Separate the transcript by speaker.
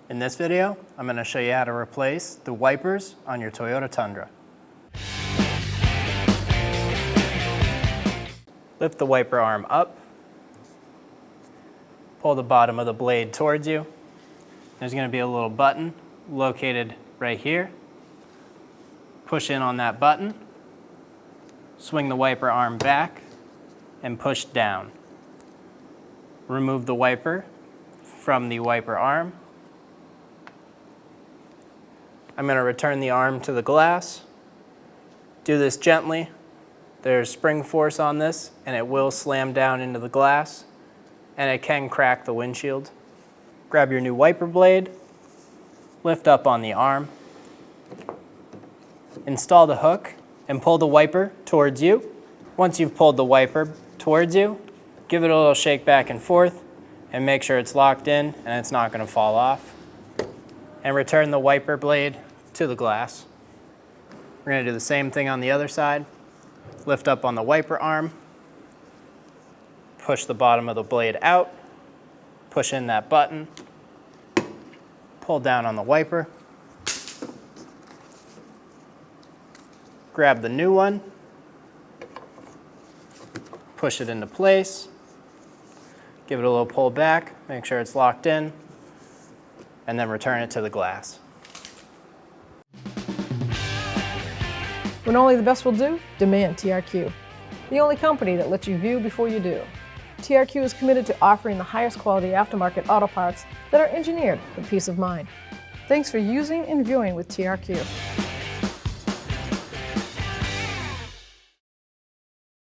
Speaker 1: In this video, I'm going to show you how to replace the wipers on your Toyota Tundra. Lift the wiper arm up, pull the bottom of the blade towards you. There's going to be a little button located right here. Push in on that button, swing the wiper arm back, and push down. Remove the wiper from the wiper arm. I'm going to return the arm to the glass. Do this gently. There's spring force on this, and it will slam down into the glass, and it can crack the windshield. Grab your new wiper blade, lift up on the arm, install the hook, and pull the wiper towards you. Once you've pulled the wiper towards you, give it a little shake back and forth, and make sure it's locked in and it's not going to fall off. And return the wiper blade to the glass. We're going to do the same thing on the other side. Lift up on the wiper arm, push the bottom of the blade out, push in that button, pull down on the wiper, grab the new one, push it into place, give it a little pull back, make sure it's locked in, and then return it to the glass.
Speaker 2: When only the best will do, demand TRQ. The only company that lets you view before you do. TRQ is committed to offering the highest quality aftermarket auto parts that are engineered for peace of mind. Thanks for using and viewing with TRQ.